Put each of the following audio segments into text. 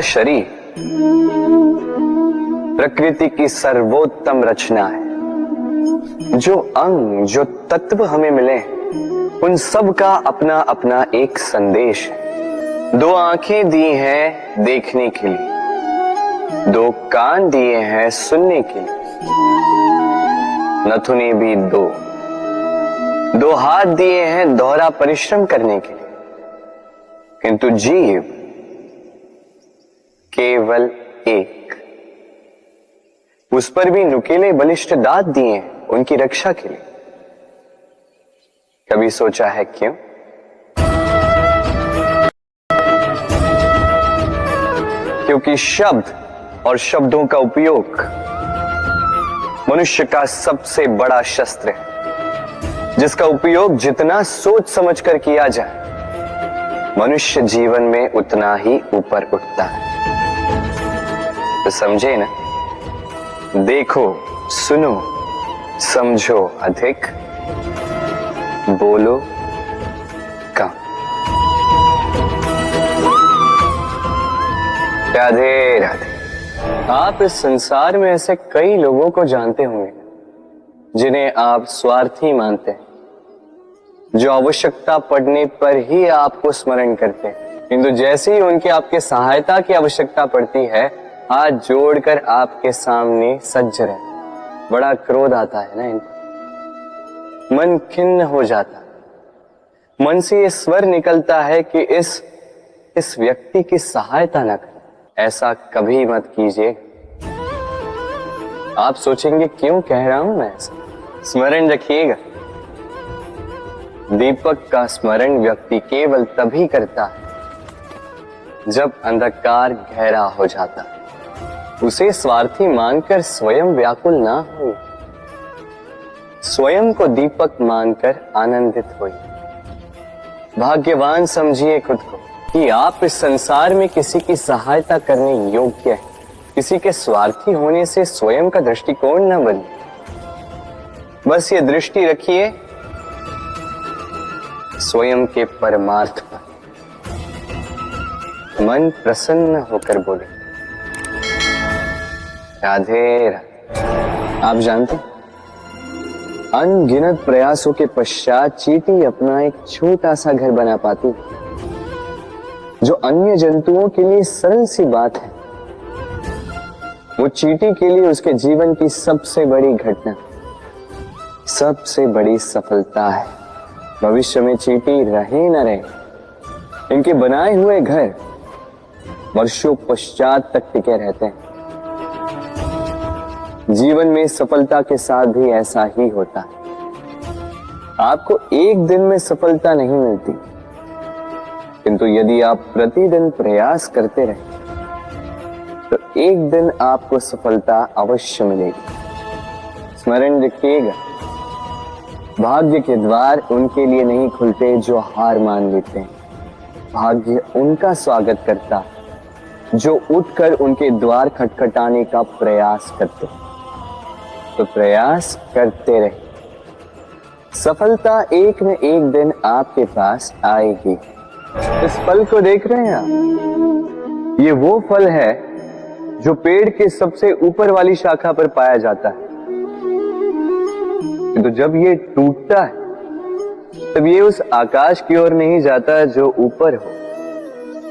शरीर प्रकृति की सर्वोत्तम रचना है। जो अंग, जो तत्व हमें मिले, उन सब का अपना अपना एक संदेश है। दो आंखें दी हैं देखने के लिए, दो कान दिए हैं सुनने के लिए, नथुने भी दो हाथ दिए हैं दोहरा परिश्रम करने के लिए, किंतु जीव केवल एक। उस पर भी नुकीले बलिष्ठ दांत दिए हैं उनकी रक्षा के लिए। कभी सोचा है क्यों? क्योंकि शब्द और शब्दों का उपयोग मनुष्य का सबसे बड़ा शस्त्र है, जिसका उपयोग जितना सोच समझकर किया जाए, मनुष्य जीवन में उतना ही ऊपर उठता है। तो समझे ना, देखो, सुनो, समझो अधिक, बोलो कम। राधे राधे। आप इस संसार में ऐसे कई लोगों को जानते होंगे जिन्हें आप स्वार्थी मानते हैं, जो आवश्यकता पड़ने पर ही आपको स्मरण करते हैं, किंतु जैसे ही उनकी आपके सहायता की आवश्यकता पड़ती है, हाथ जोड़कर आपके सामने सज्ज रहे। बड़ा क्रोध आता है ना इनको, मन खिन्न हो जाता, मन से ये स्वर निकलता है कि इस व्यक्ति की सहायता न करें। ऐसा कभी मत कीजिए। आप सोचेंगे क्यों कह रहा हूं मैं ऐसा? स्मरण रखिएगा, दीपक का स्मरण व्यक्ति केवल तभी करता है जब अंधकार गहरा हो जाता है। उसे स्वार्थी मानकर स्वयं व्याकुल ना हो, स्वयं को दीपक मानकर आनंदित होइए। भाग्यवान समझिए खुद को कि आप इस संसार में किसी की सहायता करने योग्य हैं। किसी के स्वार्थी होने से स्वयं का दृष्टिकोण न बदले। बस ये दृष्टि रखिए स्वयं के परमार्थ पर। मन प्रसन्न होकर बोले राधे राधे। आप जानते, अनगिनत प्रयासों के पश्चात चींटी अपना एक छोटा सा घर बना पाती, जो अन्य जंतुओं के लिए सरल सी बात है। वो चींटी के लिए उसके जीवन की सबसे बड़ी घटना, सबसे बड़ी सफलता है। भविष्य में चींटी रहे न रहे, इनके बनाए हुए घर वर्षों पश्चात तक टिके रहते हैं। जीवन में सफलता के साथ भी ऐसा ही होता है। आपको एक दिन में सफलता नहीं मिलती, किंतु यदि आप प्रतिदिन प्रयास करते रहे तो एक दिन आपको सफलता अवश्य मिलेगी। स्मरण रखिएगा, भाग्य के द्वार उनके लिए नहीं खुलते जो हार मान लेते हैं। भाग्य उनका स्वागत करता जो उठकर उनके द्वार खटखटाने का प्रयास करते। तो प्रयास करते रहे, सफलता एक न एक दिन आपके पास आएगी। इस फल को देख रहे हैं आप? ये वो फल है जो पेड़ के सबसे ऊपर वाली शाखा पर पाया जाता है, तो जब ये टूटता है तब ये उस आकाश की ओर नहीं जाता जो ऊपर हो,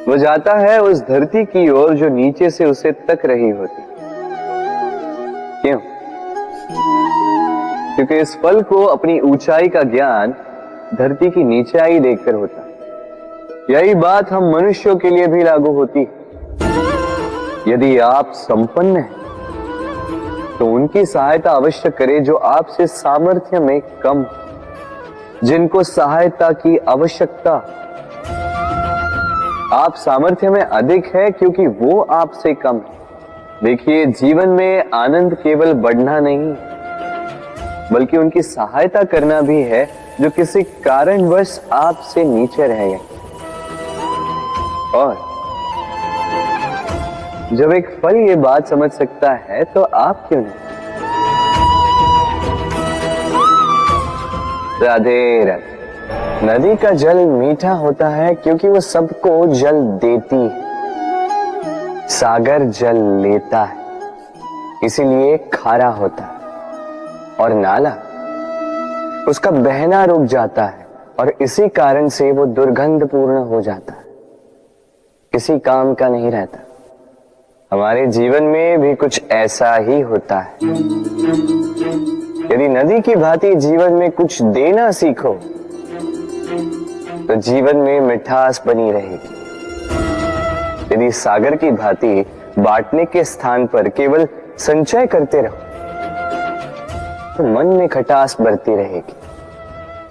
वो जाता है उस धरती की ओर जो नीचे से उसे तक रही होती। क्यों? क्योंकि इस फल को अपनी ऊंचाई का ज्ञान धरती की नीचाई देखकर होता है। यही बात हम मनुष्यों के लिए भी लागू होती है। यदि आप संपन्न हैं तो उनकी सहायता अवश्य करें जो आपसे सामर्थ्य में कम, जिनको सहायता की आवश्यकता। आप सामर्थ्य में अधिक है क्योंकि वो आपसे कम है। देखिए, जीवन में आनंद केवल बढ़ना नहीं बल्कि उनकी सहायता करना भी है जो किसी कारणवश आपसे नीचे रह गए। और जब एक फल ये बात समझ सकता है तो आप क्यों नहीं? राधे राधे। नदी का जल मीठा होता है क्योंकि वो सबको जल देती है। सागर जल लेता है, इसीलिए खारा होता है, और नाला उसका बहना रुक जाता है और इसी कारण से वो दुर्गंधपूर्ण हो जाता है, किसी काम का नहीं रहता। हमारे जीवन में भी कुछ ऐसा ही होता है। यदि नदी की भांति जीवन में कुछ देना सीखो तो जीवन में मिठास बनी रहेगी। यदि सागर की भांति बांटने के स्थान पर केवल संचय करते रहो तो मन में खटास बढ़ती रहेगी।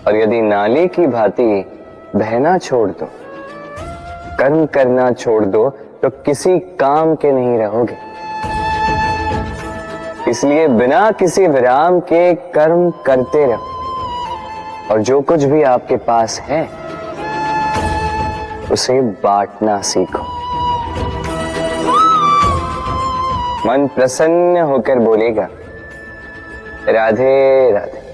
और यदि नाले की भांति बहना छोड़ दो, कर्म करना छोड़ दो तो किसी काम के नहीं रहोगे। इसलिए बिना किसी विराम के कर्म करते रहो, और जो कुछ भी आपके पास है उसे बांटना सीखो। मन प्रसन्न होकर बोलेगा, राधे राधे।